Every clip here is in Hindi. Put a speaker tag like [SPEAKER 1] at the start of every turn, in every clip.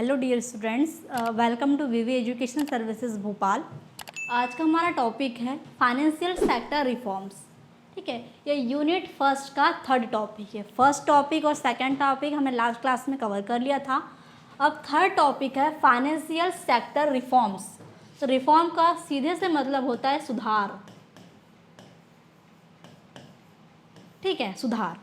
[SPEAKER 1] Hello dear students, welcome to VV education services Bhopal. आज का हमारा टॉपिक है फाइनेंशियल सेक्टर रिफॉर्म्स। ठीक है, ये यूनिट फर्स्ट का थर्ड टॉपिक है। फर्स्ट टॉपिक और सेकंड टॉपिक हमने लास्ट क्लास में कवर कर लिया था। अब थर्ड टॉपिक है फाइनेंशियल सेक्टर रिफॉर्म्स। तो रिफॉर्म का सीधे से मतलब होता है सुधार। ठीक है, सुधार।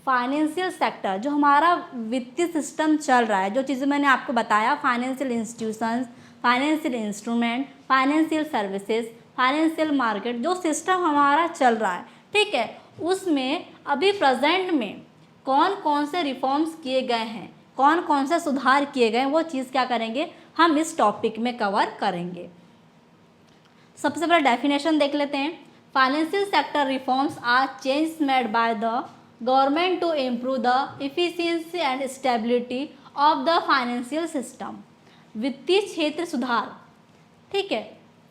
[SPEAKER 1] फाइनेंशियल सेक्टर जो हमारा वित्तीय सिस्टम चल रहा है, जो चीज़ें मैंने आपको बताया, financial institutions, financial instrument, financial services, financial market, जो सिस्टम हमारा चल रहा है, ठीक है, उसमें अभी प्रेजेंट में कौन कौन से रिफॉर्म्स किए गए हैं, कौन कौन से सुधार किए गए हैं, वो चीज़ क्या करेंगे हम इस टॉपिक में कवर करेंगे। सबसे पहले डेफिनेशन देख लेते हैं। Financial sector reforms are change made by the government to improve the efficiency and stability of the financial system. वित्तीय क्षेत्र सुधार। ठीक है,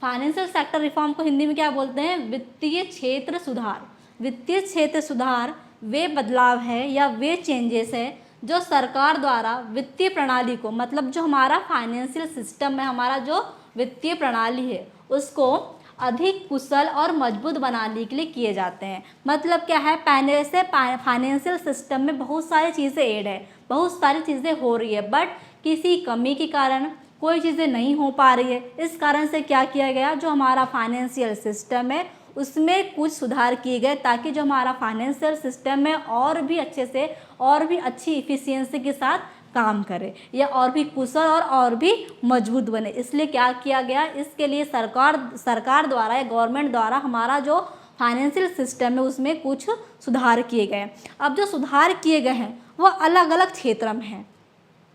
[SPEAKER 1] फाइनेंशियल सेक्टर रिफॉर्म को हिंदी में क्या बोलते हैं? वित्तीय क्षेत्र सुधार। वित्तीय क्षेत्र सुधार वे बदलाव है या वे चेंजेस है जो सरकार द्वारा वित्तीय प्रणाली को, मतलब जो हमारा फाइनेंशियल सिस्टम है, हमारा जो वित्तीय प्रणाली है, उसको अधिक कुशल और मजबूत बनाने के लिए किए जाते हैं। मतलब क्या है, पहले से फाइनेंशियल सिस्टम में बहुत सारी चीज़ें ऐड है, बहुत सारी चीज़ें हो रही है, बट किसी कमी के कारण कोई चीज़ें नहीं हो पा रही है। इस कारण से क्या किया गया, जो हमारा फाइनेंशियल सिस्टम है उसमें कुछ सुधार किए गए, ताकि जो हमारा फाइनेंशियल सिस्टम है और भी अच्छे से और भी अच्छी इफ़िशियंसी के साथ काम करे, या और भी कुशल और भी मजबूत बने। इसलिए क्या किया गया, इसके लिए सरकार द्वारा या गवर्नमेंट द्वारा हमारा जो फाइनेंशियल सिस्टम है उसमें कुछ सुधार किए गए। अब जो सुधार किए गए हैं वो अलग अलग क्षेत्र में हैं।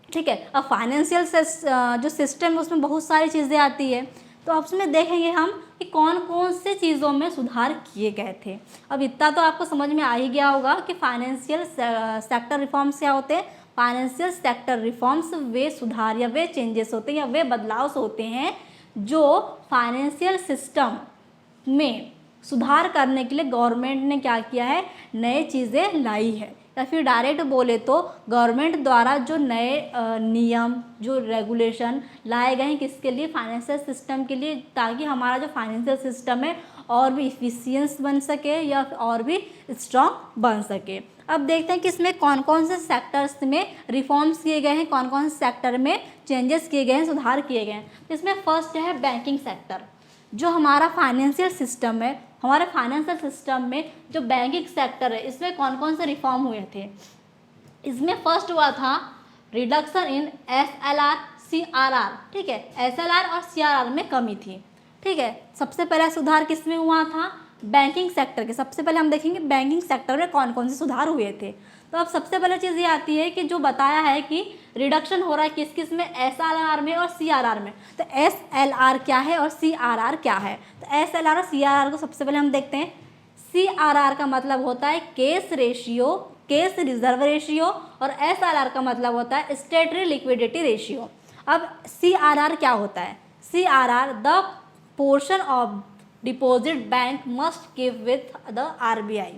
[SPEAKER 1] ठीक है, अब फाइनेंशियल जो सिस्टम है उसमें बहुत सारी चीज़ें आती है, तो अब उसमें देखेंगे हम कि कौन कौन से चीज़ों में सुधार किए गए थे। अब इतना तो आपको समझ में आ ही गया होगा कि फाइनेंशियल सेक्टर रिफॉर्म्स क्या होते हैं। फाइनेंशियल सेक्टर रिफॉर्म्स वे सुधार या वे चेंजेस होते हैं या वे बदलाव होते हैं जो फाइनेंशियल सिस्टम में सुधार करने के लिए गवर्नमेंट ने क्या किया है, नए चीज़ें लाई है, या फिर डायरेक्ट बोले तो गवर्नमेंट द्वारा जो नए नियम, जो रेगुलेशन लाए गए हैं, किसके लिए, फाइनेंशियल सिस्टम के लिए, ताकि हमारा जो फाइनेंशियल सिस्टम है और भी इफिशियंस बन सके या और भी स्ट्रॉन्ग बन सके। अब देखते हैं कि इसमें कौन कौन से सेक्टर्स में रिफॉर्म्स किए गए हैं, कौन कौन से सेक्टर में चेंजेस किए गए हैं, सुधार किए गए हैं। इसमें फर्स्ट है बैंकिंग सेक्टर। जो हमारा फाइनेंशियल सिस्टम है, हमारे फाइनेंशियल सिस्टम में जो बैंकिंग सेक्टर है, इसमें कौन कौन से रिफॉर्म हुए थे। इसमें फर्स्ट हुआ था रिडक्शन इन SLR CRR। ठीक है, SLR और CRR में कमी थी। ठीक है, सबसे पहला सुधार किस में हुआ था, बैंकिंग सेक्टर के। सबसे पहले हम देखेंगे बैंकिंग सेक्टर में कौन कौन से सुधार हुए थे। तो अब सबसे पहले चीज़ ये आती है कि जो बताया है कि रिडक्शन हो रहा है किस किस में, SLR में और CRR में। तो SLR क्या है और CRR क्या है। तो SLR और CRR को सबसे पहले हम देखते हैं। CRR का मतलब होता है case ratio, case reserve ratio, और SLR का मतलब होता है स्टेटरी लिक्विडिटी रेशियो। अब CRR क्या होता है, CRR the portion of deposit bank must give with the RBI।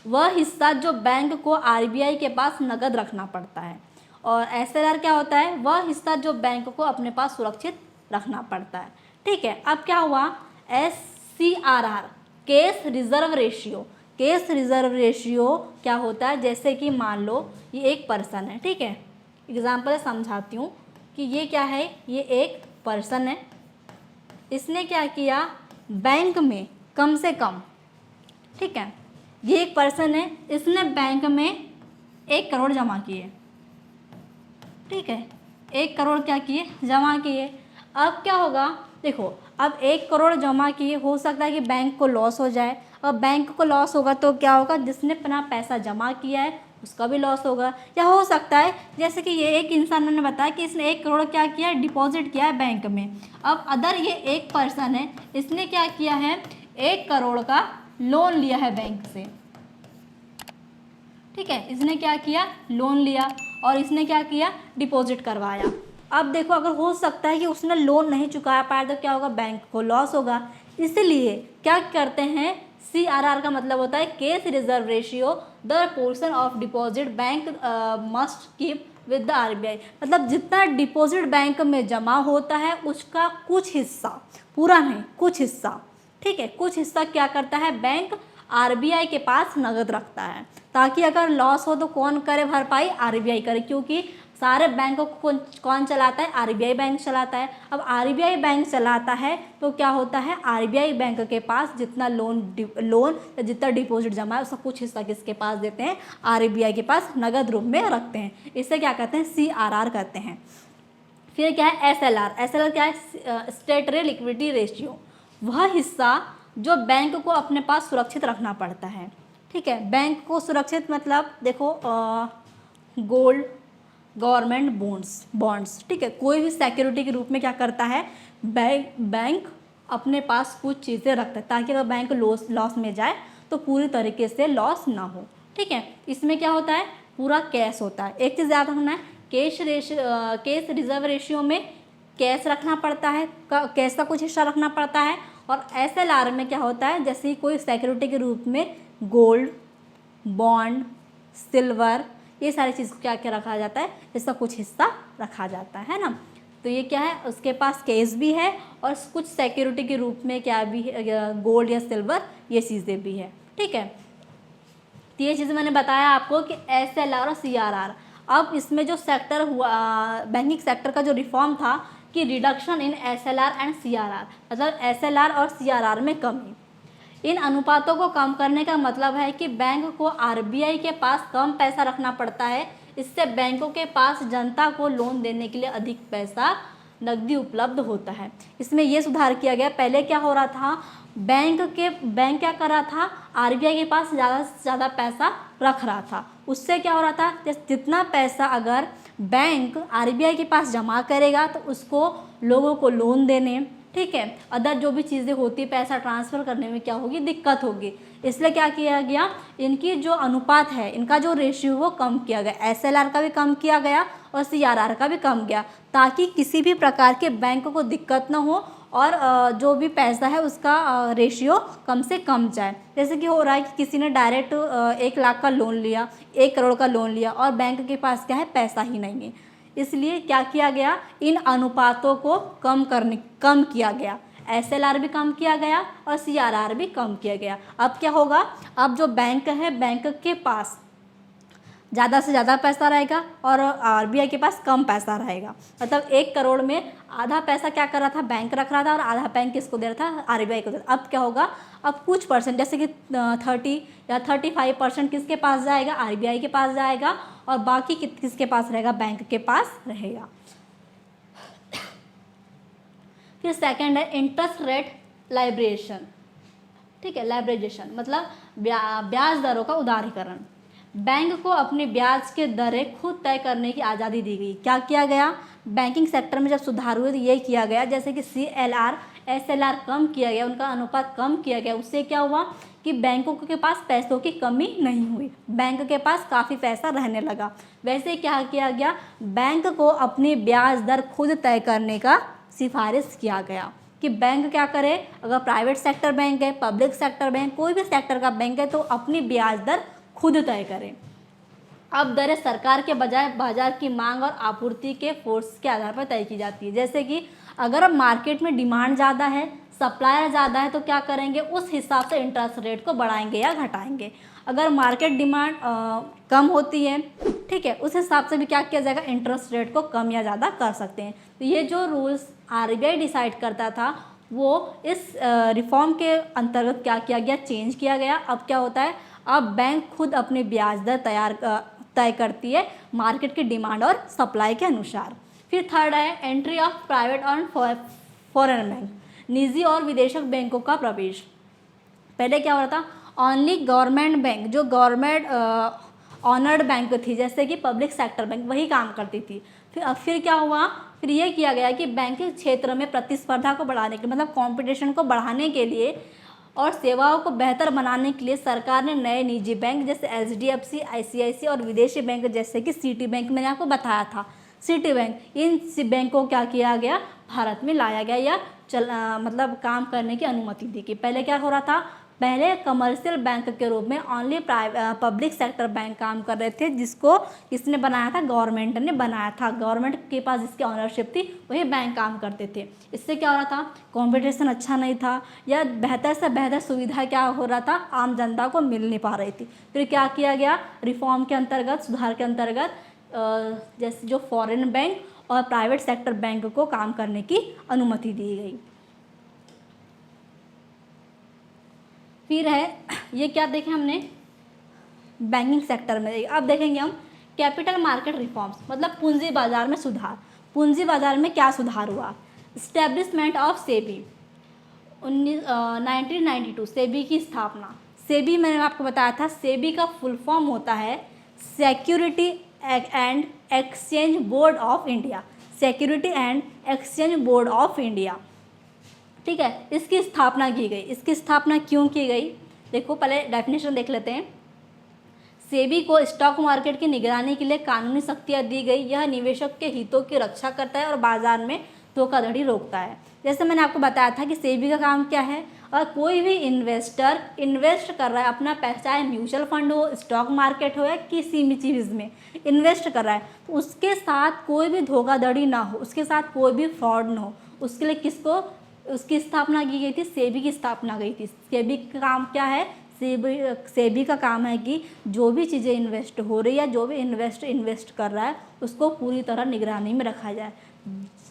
[SPEAKER 1] वह हिस्सा जो बैंक को RBI के पास नकद रखना पड़ता है। और SLR क्या होता है, वह हिस्सा जो बैंक को अपने पास सुरक्षित रखना पड़ता है। ठीक है, अब क्या हुआ, SCRR case reserve ratio. Case reserve ratio क्या होता है, जैसे कि मान लो ये एक पर्सन है। ठीक है, एग्जाम्पल समझाती हूँ कि ये क्या है, ये एक पर्सन है, इसने क्या किया, बैंक में कम से कम, ठीक है, ये एक पर्सन है, इसने बैंक में 1 करोड़ जमा किए। ठीक है, 1 करोड़ क्या किए, जमा किए। अब क्या होगा, देखो, अब 1 करोड़ जमा किए, हो सकता है कि बैंक को लॉस हो जाए, और बैंक को लॉस होगा तो क्या होगा, जिसने अपना पैसा जमा किया है उसका भी लॉस होगा। या हो सकता है जैसे कि ये एक इंसान ने बताया कि इसने 1 करोड़ क्या किया है, डिपॉजिट किया है बैंक में। अब अदर ये एक पर्सन है, इसने क्या किया है, 1 करोड़ का लोन लिया है बैंक से। ठीक है, इसने क्या किया, लोन लिया, और इसने क्या किया, डिपॉजिट करवाया। अब देखो, अगर हो सकता है कि उसने लोन नहीं चुका पाया तो क्या होगा, बैंक को लॉस होगा। इसलिए क्या करते हैं, CRR का मतलब होता है case reserve ratio the portion of deposit bank must keep with the RBI, मतलब जितना डिपॉजिट बैंक में जमा होता है उसका कुछ हिस्सा, पूरा नहीं कुछ हिस्सा, ठीक है, कुछ हिस्सा क्या करता है बैंक आरबीआई के पास नगद रखता है, ताकि अगर लॉस हो तो कौन करे भरपाई, आरबीआई करे, क्योंकि सारे बैंकों को कौन चलाता है, आरबीआई बैंक चलाता है। अब आरबीआई बैंक चलाता है तो क्या होता है, आरबीआई बैंक के पास जितना लोन या जितना डिपॉजिट जमा है उसका कुछ हिस्सा किसके पास देते हैं, आरबीआई के पास नगद रूप में रखते हैं। इसे क्या कहते हैं, सीआरआर कहते हैं। फिर क्या है एसएलआर, एसएलआर क्या है, स्टेटरी लिक्विडिटी रेशियो, वह हिस्सा जो बैंक को अपने पास सुरक्षित रखना पड़ता है, ठीक है। बैंक को सुरक्षित मतलब देखो गोल्ड, गवर्नमेंट बॉन्ड्स, ठीक है, कोई भी सिक्योरिटी के रूप में क्या करता है, बैंक अपने पास कुछ चीज़ें रखता है, ताकि अगर बैंक लॉस में जाए तो पूरी तरीके से लॉस ना हो, ठीक है। इसमें क्या होता है, पूरा कैश होता है। एक चीज़ याद रखना है, कैश रिजर्व रेशियो में कैश रखना पड़ता है, कैश का कुछ हिस्सा रखना पड़ता है, और एसएलआर में क्या होता है, जैसे ही कोई सिक्योरिटी के रूप में गोल्ड, बॉन्ड, सिल्वर, ये सारी चीज़ को क्या क्या रखा जाता है, इसका कुछ हिस्सा रखा जाता है ना। तो ये क्या है, उसके पास कैश भी है और कुछ सिक्योरिटी के रूप में क्या भी है, गोल्ड या सिल्वर, ये चीज़ें भी है, ठीक है। तो ये चीज़ें मैंने बताया आपको कि एसएलआर और सीआरआर। अब इसमें जो सेक्टर हुआ, बैंकिंग सेक्टर का जो रिफॉर्म था कि reduction in SLR and CRR, मतलब एसएलआर और सीआरआर में कमी। इन अनुपातों को कम करने का मतलब है कि बैंक को आरबीआई के पास कम पैसा रखना पड़ता है, इससे बैंकों के पास जनता को लोन देने के लिए अधिक पैसा नकदी उपलब्ध होता है। इसमें यह सुधार किया गया, पहले क्या हो रहा था, बैंक क्या कर रहा था, आरबीआई के पास ज़्यादा से ज़्यादा पैसा रख रहा था। उससे क्या हो रहा था, जितना पैसा अगर बैंक आरबीआई के पास जमा करेगा तो उसको लोगों को लोन देने, ठीक है, अदर जो भी चीज़ें होती पैसा ट्रांसफ़र करने में क्या होगी, दिक्कत होगी। इसलिए क्या किया गया, इनकी जो अनुपात है, इनका जो रेशियो वो कम किया गया, एसएलआर का भी कम किया गया और सीआरआर का भी कम किया, ताकि किसी भी प्रकार के बैंक को दिक्कत ना हो और जो भी पैसा है उसका रेशियो कम से कम जाए। जैसे कि हो रहा है कि किसी ने डायरेक्ट 1 लाख का लोन लिया, 1 करोड़ का लोन लिया और बैंक के पास क्या है, पैसा ही नहीं है। इसलिए क्या किया गया, इन अनुपातों को कम किया गया, एसएलआर भी कम किया गया और सीआरआर भी कम किया गया। अब क्या होगा, अब जो बैंक है, बैंक के पास ज़्यादा से ज़्यादा पैसा रहेगा और आरबीआई के पास कम पैसा रहेगा। मतलब 1 करोड़ में आधा पैसा क्या कर रहा था, बैंक रख रहा था और आधा बैंक किसको दे रहा था, आरबीआई को दे रहा था। अब क्या होगा, अब कुछ परसेंट जैसे कि 30 या 35% किसके पास जाएगा, आरबीआई के पास जाएगा और बाकी किसके पास रहेगा, बैंक के पास रहेगा। फिर सेकंड है इंटरेस्ट रेट लाइब्रेशन, ठीक है, लाइब्रेजेशन मतलब ब्याज दरों का उदारीकरण। बैंक को अपने ब्याज के दरें खुद तय करने की आज़ादी दी गई। क्या किया गया, बैंकिंग सेक्टर में जब सुधार हुए तो ये किया गया, जैसे कि सीएलआर एसएलआर कम किया गया, उनका अनुपात कम किया गया। उससे क्या हुआ कि बैंकों के पास पैसों की कमी नहीं हुई, बैंक के पास काफ़ी पैसा रहने लगा। वैसे क्या किया गया, बैंक को अपनी ब्याज दर खुद तय करने का सिफारिश किया गया कि बैंक क्या करे, अगर प्राइवेट सेक्टर बैंक है, पब्लिक सेक्टर बैंक, कोई भी सेक्टर का बैंक है तो अपनी ब्याज दर खुद तय करें। अब दरें सरकार के बजाय बाजार की मांग और आपूर्ति के फोर्स के आधार पर तय की जाती है। जैसे कि अगर अब मार्केट में डिमांड ज़्यादा है, सप्लायर ज़्यादा है, तो क्या करेंगे, उस हिसाब से इंटरेस्ट रेट को बढ़ाएंगे या घटाएंगे। अगर मार्केट डिमांड कम होती है, ठीक है, उस हिसाब से भी क्या किया जाएगा, इंटरेस्ट रेट को कम या ज़्यादा कर सकते हैं। तो ये जो रूल्स आरबीआई डिसाइड करता था वो इस रिफॉर्म के अंतर्गत क्या किया गया, चेंज किया गया। अब क्या होता है, अब बैंक खुद अपनी ब्याज दर तय करती है मार्केट की डिमांड और सप्लाई के अनुसार। फिर थर्ड है एंट्री ऑफ प्राइवेट और फॉरेन बैंक, निजी और विदेशक बैंकों का प्रवेश। पहले क्या हो रहा था, ओनली गवर्नमेंट बैंक, जो गवर्नमेंट ऑनर्ड बैंक थी जैसे कि पब्लिक सेक्टर बैंक, वही काम करती थी। फिर क्या हुआ, फिर ये किया गया कि बैंकिंग क्षेत्र में प्रतिस्पर्धा को बढ़ाने के लिए, मतलब कंपटीशन को बढ़ाने के लिए और सेवाओं को बेहतर बनाने के लिए सरकार ने नए निजी बैंक जैसे एचडीएफसी, आईसीआईसी और विदेशी बैंक जैसे कि सिटी बैंक, मैंने आपको बताया था सिटी बैंक, इन बैंकों को क्या किया गया, भारत में लाया गया या मतलब काम करने की अनुमति दी गई। पहले क्या हो रहा था, पहले कमर्शियल बैंक के रूप में ओनली पब्लिक सेक्टर बैंक काम कर रहे थे, जिसको किसने बनाया था, गवर्नमेंट ने बनाया था। गवर्नमेंट के पास जिसकी ऑनरशिप थी वही बैंक काम करते थे। इससे क्या हो रहा था, कंपटीशन अच्छा नहीं था, या बेहतर से बेहतर सुविधा क्या हो रहा था, आम जनता को मिल नहीं पा रही थी। फिर क्या किया गया, रिफॉर्म के अंतर्गत, सुधार के अंतर्गत जैसे जो फॉरेन बैंक और प्राइवेट सेक्टर बैंक को काम करने की अनुमति दी गई। फिर है ये क्या देखें हमने, बैंकिंग सेक्टर में। अब देखेंगे हम कैपिटल मार्केट रिफॉर्म्स, मतलब पूंजी बाजार में सुधार। पूंजी बाजार में क्या सुधार हुआ, इस्टेब्लिशमेंट ऑफ सेबी, 1992 सेबी की स्थापना। सेबी मैंने आपको बताया था, सेबी का फुल फॉर्म होता है security and exchange board of India. Security and exchange board of India, ठीक है, इसकी स्थापना की गई। इसकी स्थापना क्यों की गई, देखो पहले डेफिनेशन देख लेते हैं। सेबी को स्टॉक मार्केट की निगरानी के लिए कानूनी शक्तियाँ दी गई। यह निवेशक के हितों की रक्षा करता है और बाजार में धोखाधड़ी रोकता है। जैसे मैंने आपको बताया था कि सेबी का काम क्या है, और कोई भी इन्वेस्टर इन्वेस्ट कर रहा है अपना पैसा, चाहे म्यूचुअल फंड हो, स्टॉक मार्केट हो, या किसी भी चीज़ में इन्वेस्ट कर रहा है, तो उसके साथ कोई भी धोखाधड़ी ना हो, उसके साथ कोई भी फ्रॉड ना हो, उसके लिए किसको, उसकी स्थापना की गई थी, सेबी की स्थापना गई थी। सेबी का काम क्या है, सेबी का काम है कि जो भी चीज़ें इन्वेस्ट हो रही है, जो भी इन्वेस्ट कर रहा है, उसको पूरी तरह निगरानी में रखा जाए।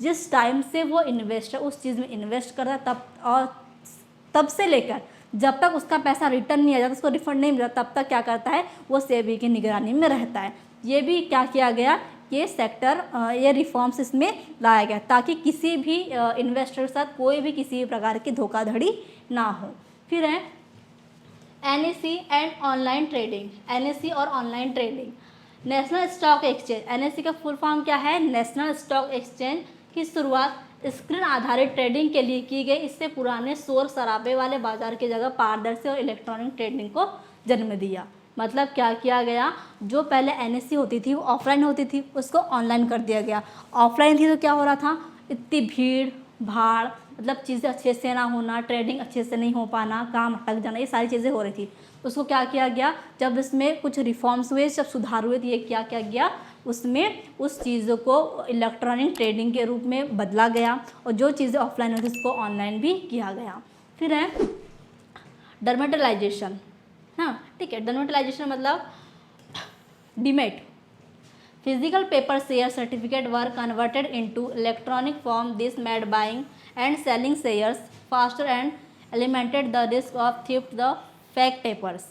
[SPEAKER 1] जिस टाइम से वो इन्वेस्टर उस चीज़ में इन्वेस्ट कर रहा है तब से लेकर जब तक उसका पैसा रिटर्न नहीं आ जाता, उसको रिफंड नहीं मिला, तब तक क्या करता है, वो सेबी की निगरानी में रहता है। ये भी क्या किया गया, ये सेक्टर, ये रिफॉर्म्स इसमें लाया गया ताकि किसी भी इन्वेस्टर के साथ कोई भी किसी भी प्रकार की धोखाधड़ी ना हो। फिर है NSE and online trading. NSE और online trading, national stock exchange, NSE का फुल फॉर्म क्या है, नेशनल स्टॉक एक्सचेंज की शुरुआत स्क्रीन आधारित ट्रेडिंग के लिए की गई। इससे पुराने शोर शराबे वाले बाजार की जगह पारदर्शी और इलेक्ट्रॉनिक ट्रेडिंग को जन्म दिया। मतलब क्या किया गया, जो पहले एनएसई होती थी वो ऑफलाइन होती थी, उसको ऑनलाइन कर दिया गया। ऑफलाइन थी तो क्या हो रहा था, इतनी भीड़ भाड़, मतलब चीज़ें अच्छे से ना होना, ट्रेडिंग अच्छे से नहीं हो पाना, काम अटक जाना, ये सारी चीज़ें हो रही थी। उसको क्या किया गया, जब इसमें कुछ रिफॉर्म्स हुए, जब सुधार हुए, तो ये क्या किया गया, उसमें उस चीज़ों को इलेक्ट्रॉनिक ट्रेडिंग के रूप में बदला गया, और जो चीज़ें ऑफलाइन होती उसको ऑनलाइन भी किया गया। फिर है डर्मेटलाइजेशन, हाँ ठीक है, डर्मेटलाइजेशन मतलब demat, physical paper share certificate were converted into electronic form. This made buying and selling shares faster and एलिमेंटेड the risk of theft the fake papers.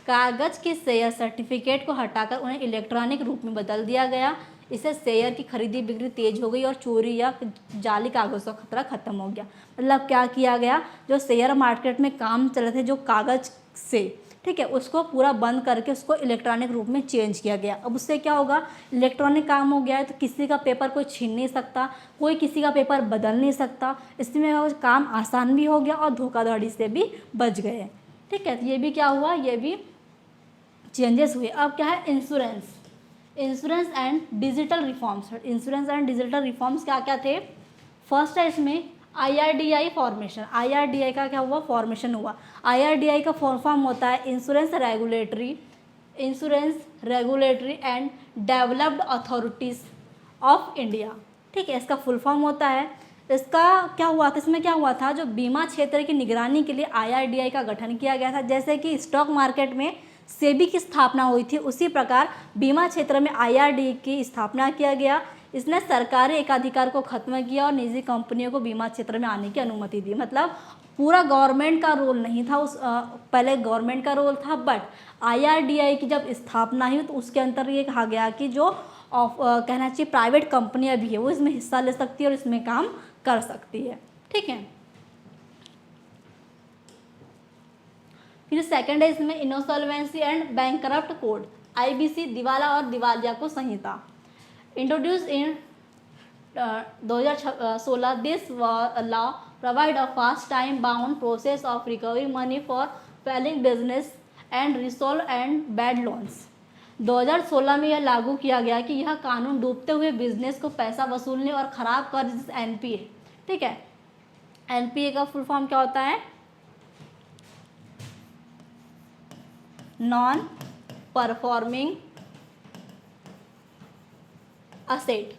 [SPEAKER 1] कागज के शेयर सर्टिफिकेट को हटाकर उन्हें इलेक्ट्रॉनिक रूप में बदल दिया गया। इससे शेयर की खरीदी बिक्री तेज हो गई और चोरी या जाली कागज़ का खतरा खत्म हो गया। मतलब क्या किया गया, जो शेयर मार्केट में काम चल रहे थे जो कागज़ से, ठीक है, उसको पूरा बंद करके उसको इलेक्ट्रॉनिक रूप में चेंज किया गया। अब उससे क्या होगा, इलेक्ट्रॉनिक काम हो गया है, तो किसी का पेपर कोई छीन नहीं सकता, कोई किसी का पेपर बदल नहीं सकता। इसमें काम आसान भी हो गया और धोखाधड़ी से भी बच गए। ठीक है, ये भी क्या हुआ, ये भी चेंजेस हुए। अब क्या है, insurance and digital reforms. Insurance and digital reforms क्या क्या थे, फर्स्ट है इसमें IRDI फॉर्मेशन। IRDI का क्या हुआ, फॉर्मेशन हुआ। IRDI का फुल फॉर्म होता है insurance regulatory and developed authorities of India. ठीक है, इसका फुल फॉर्म होता है। इसका क्या हुआ था, इसमें क्या हुआ था, जो बीमा क्षेत्र की निगरानी के लिए IRDI का गठन किया गया था। जैसे कि स्टॉक मार्केट में सेबी की स्थापना हुई थी, उसी प्रकार बीमा क्षेत्र में IRDI की स्थापना किया गया। इसने सरकारी एकाधिकार को खत्म किया और निजी कंपनियों को बीमा क्षेत्र में आने की अनुमति दी। मतलब पूरा गवर्नमेंट का रोल नहीं था, पहले गवर्नमेंट का रोल था, बट IRDI की जब स्थापना हुई तो उसके अंदर ये कहा गया कि जो कहना चाहिए प्राइवेट कंपनियां भी है वो इसमें हिस्सा ले सकती है और इसमें काम कर सकती है। ठीक है, फिर सेकंड है इसमें insolvency and bankrupt code, IBC, दिवाला और दिवालिया संहिता, introduce in 2016। This law provide a fast time bound process of recovery money for failing business and resolve and bad loans. 2016 में यह लागू किया गया कि यह कानून डूबते हुए बिजनेस को पैसा वसूलने और ख़राब कर्ज NPA, ठीक है, NPA का फुल फॉर्म क्या होता है, नॉन परफॉर्मिंग असेट।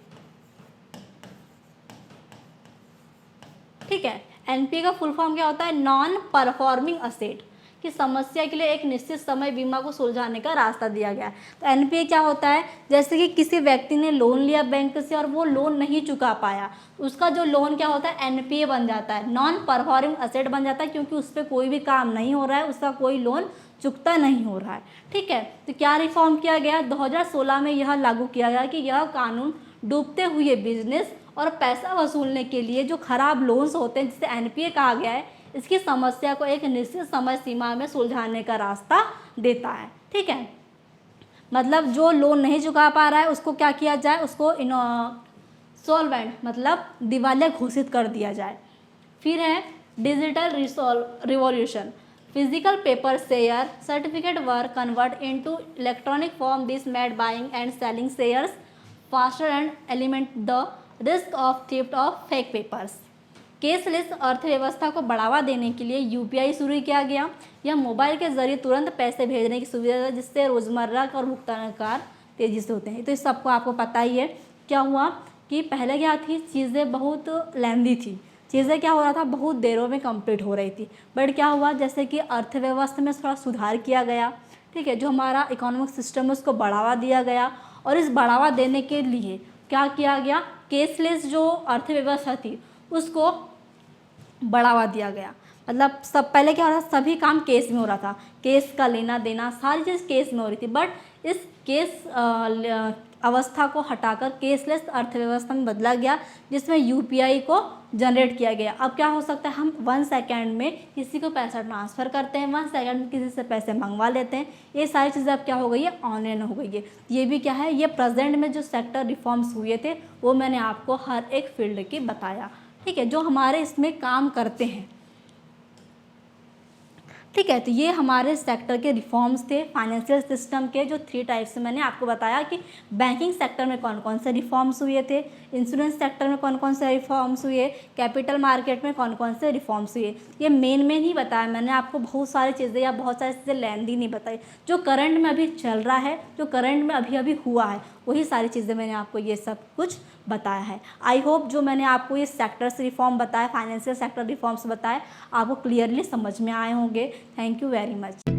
[SPEAKER 1] ठीक है, एनपीए का फुल फॉर्म क्या होता है? Non performing asset. कि समस्या के लिए एक निश्चित समय बीमा को सुलझाने का रास्ता दिया गया है। तो एनपीए क्या होता है? जैसे कि किसी व्यक्ति ने लोन लिया बैंक से और वो लोन नहीं चुका पाया, उसका जो लोन क्या होता है? एनपीए बन जाता है, नॉन परफॉर्मिंग असेट बन जाता है, क्योंकि उस पर कोई भी काम नहीं हो रहा है, उसका कोई लोन चुकता नहीं हो रहा है। ठीक है, तो क्या रिफॉर्म किया गया? 2016 में यह लागू किया गया कि यह कानून डूबते हुए बिजनेस और पैसा वसूलने के लिए जो खराब लोन्स होते हैं, जिसे एनपीए कहा गया है, इसकी समस्या को एक निश्चित समय सीमा में सुलझाने का रास्ता देता है। ठीक है, मतलब जो लोन नहीं चुका पा रहा है उसको क्या किया जाए? उसको सॉल्वेंट मतलब दिवालिया घोषित कर दिया जाए। फिर है digital revolution. Physical paper share certificate were convert into electronic form. This made buying and selling shares faster and eliminate the risk of theft of fake papers. Caseless अर्थव्यवस्था को बढ़ावा देने के लिए यूपीआई शुरू किया गया। यह मोबाइल के जरिए तुरंत पैसे भेजने की सुविधा है, जिससे रोजमर्रा का भुगतान कार्य तेजी से होते हैं। तो इस सबको आपको पता ही है। क्या हुआ कि पहले क्या थी, चीज़ें बहुत लेंदी थी, चीज़ें क्या हो रहा था, बहुत देरों में कंप्लीट हो रही थी। बट क्या हुआ, जैसे कि अर्थव्यवस्था में थोड़ा सुधार किया गया। ठीक है, जो हमारा इकोनॉमिक सिस्टम है उसको बढ़ावा दिया गया, और इस बढ़ावा देने के लिए क्या किया गया? केसलेस जो अर्थव्यवस्था थी उसको बढ़ावा दिया गया। मतलब सब पहले क्या हो रहा था, सभी काम केस में हो रहा था, केस का लेना देना सारी चीज़ केस में हो रही थी। बट इस केस अवस्था को हटाकर केसलेस अर्थव्यवस्था में बदला गया, जिसमें यूपीआई को जनरेट किया गया। अब क्या हो सकता है, हम 1 सेकेंड में किसी को पैसा ट्रांसफ़र करते हैं, 1 सेकेंड में किसी से पैसे मंगवा लेते हैं। ये सारी चीज़ें अब क्या हो गई है? ऑनलाइन हो गई है। ये भी क्या है, ये प्रेजेंट में जो सेक्टर रिफॉर्म्स हुए थे वो मैंने आपको हर एक फील्ड की बताया। ठीक है, जो हमारे इसमें काम करते हैं। ठीक है, तो ये हमारे सेक्टर के रिफॉर्म्स थे फाइनेंशियल सिस्टम के, जो 3 टाइप्स से मैंने आपको बताया कि बैंकिंग सेक्टर में कौन कौन से रिफॉर्म्स हुए थे, इंश्योरेंस सेक्टर में कौन कौन से रिफॉर्म्स हुए, कैपिटल मार्केट में कौन कौन से रिफॉर्म्स हुए। ये मेन ही बताया मैंने आपको, बहुत सारी चीज़ें या बहुत सारी चीज़ें लेंदी नहीं बताई। जो करंट में अभी चल रहा है, जो करंट में अभी अभी हुआ है, वही सारी चीज़ें मैंने आपको ये सब कुछ बताया है। आई होप जो मैंने आपको ये सेक्टर्स रिफॉर्म बताया, फाइनेंशियल सेक्टर रिफॉर्म्स बताए, आपको क्लियरली समझ में आए होंगे। Thank you very much.